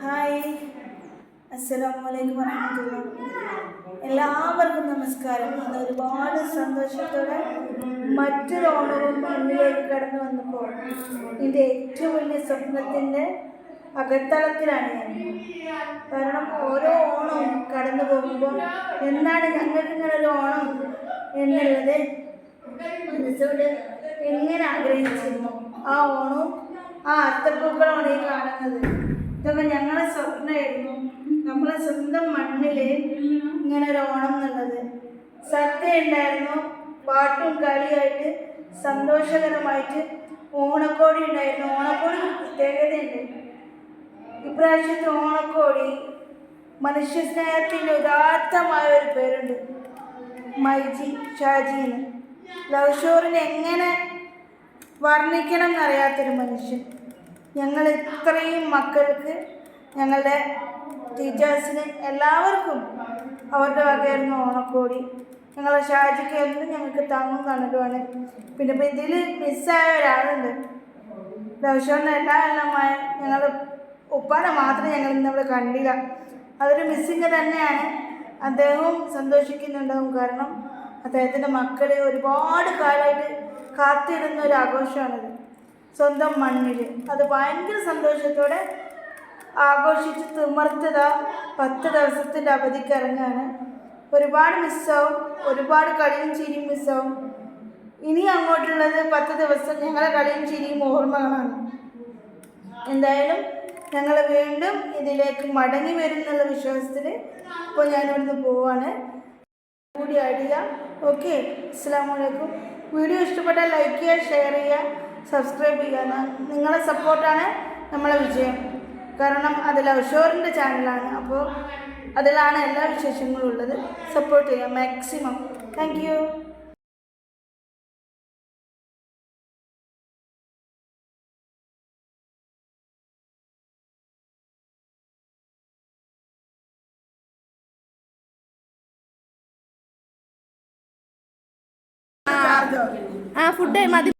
Hi, അസ്സലാമലൈക്കും വറഹ്മത്തുള്ളാഹി. എല്ലാവർക്കും നമസ്കാരം. ഇന്ന് ഒരുപാട് സന്തോഷത്തോടെ മറ്റൊരു ഓണവും എന്നിലേക്ക് കടന്നു വന്നപ്പോൾ എൻ്റെ ഏറ്റവും വലിയ സ്വപ്നത്തിൻ്റെ അകത്തളത്തിലാണ് ഞാൻ. കാരണം ഓരോ ഓണവും കടന്നു പോകുമ്പോൾ എന്താണ് ഞങ്ങൾക്ക് ഇങ്ങനെ ഒരു ഓണം എന്നുള്ളത് മനസ്സോട് എങ്ങനെ ആഗ്രഹിച്ചിരുന്നു. ആ ഓണവും ആ അത്തപ്പൂക്കളമാണ് ഈ കാണുന്നത്. ഇതൊക്കെ ഞങ്ങളെ സ്വപ്നമായിരുന്നു. നമ്മളെ സ്വന്തം മണ്ണിൽ ഇങ്ങനെ ഒരു ഓണം എന്നുള്ളത്. സദ്യ ഉണ്ടായിരുന്നു, പാട്ടും കളിയായിട്ട് സന്തോഷകരമായിട്ട് ഓണക്കോടി ഉണ്ടായിരുന്നു. ഓണക്കോടി പ്രത്യേകതയുണ്ട്. ഇപ്രാവശ്യത്തെ ഓണക്കോടി മനുഷ്യ സ്നേഹത്തിൻ്റെ ഉദാത്തമായ ഒരു പേരുണ്ട്, മൈജി ഷാജിന്ന്. ലവ് സ്റ്റോറിനെ എങ്ങനെ വർണ്ണിക്കണം എന്നറിയാത്തൊരു മനുഷ്യൻ. ഞങ്ങൾ ഇത്രയും മക്കൾക്ക്, ഞങ്ങളുടെ ടീച്ചേഴ്സിന് എല്ലാവർക്കും അവരുടെ വകയായിരുന്നു ഓണക്കോടി. ഞങ്ങളെ ഷാജിക്ക് എന്നും ഞങ്ങൾക്ക് താങ്ങും തണലുമാണ്. പിന്നെ ഇപ്പോൾ ഇതിൽ മിസ്സായ ഒരാളുണ്ട്. ലവ് സ്റ്റോറിൻ്റെ എല്ലാമായ ഞങ്ങൾ ഉപ്പാനെ മാത്രമേ ഞങ്ങൾ ഇന്നവിടെ കണ്ടില്ല. അതൊരു മിസ്സിങ് തന്നെയാണ്. അദ്ദേഹവും സന്തോഷിക്കുന്നുണ്ടാവും. കാരണം അദ്ദേഹത്തിൻ്റെ മക്കൾ ഒരുപാട് കാലമായിട്ട് കാത്തിരുന്ന ഒരു ആഘോഷമാണത്, സ്വന്തം മണ്ണിൽ. അത് ഭയങ്കര സന്തോഷത്തോടെ ആഘോഷിച്ച് തിമർത്തത 10 ദിവസത്തിൻ്റെ അവധിക്ക് ഇറങ്ങാണ്. ഒരുപാട് മിസ്സാവും, ഒരുപാട് കളിയും ചിരിയും മിസ്സാവും. ഇനി അങ്ങോട്ടുള്ളത് 10 ദിവസം ഞങ്ങളെ കളിയും ചിരിയും ഓർമ്മകളാണ്. എന്തായാലും ഞങ്ങൾ വീണ്ടും ഇതിലേക്ക് മടങ്ങി വരും എന്നുള്ള വിശ്വാസത്തിൽ ഇപ്പോൾ ഞാനിവിടുന്ന് പോവാണ്. കൂടി അടിയുക. ഓക്കെ, അസ്സലാമലൈക്കും. വീഡിയോ ഇഷ്ടപ്പെട്ടാൽ ലൈക്ക് ചെയ്യുക, ഷെയർ ചെയ്യുക, സബ്സ്ക്രൈബ് ചെയ്യുക. നിങ്ങളെ സപ്പോർട്ടാണ് നമ്മളെ വിജയം. കാരണം അത് ലവ് സ്റ്റോറിൻ്റെ ചാനലാണ്. അപ്പോൾ അതിലാണ് എല്ലാ വിശേഷങ്ങളും ഉള്ളത്. സപ്പോർട്ട് ചെയ്യുക മാക്സിമം. Thank you. ഫുഡ് മതി.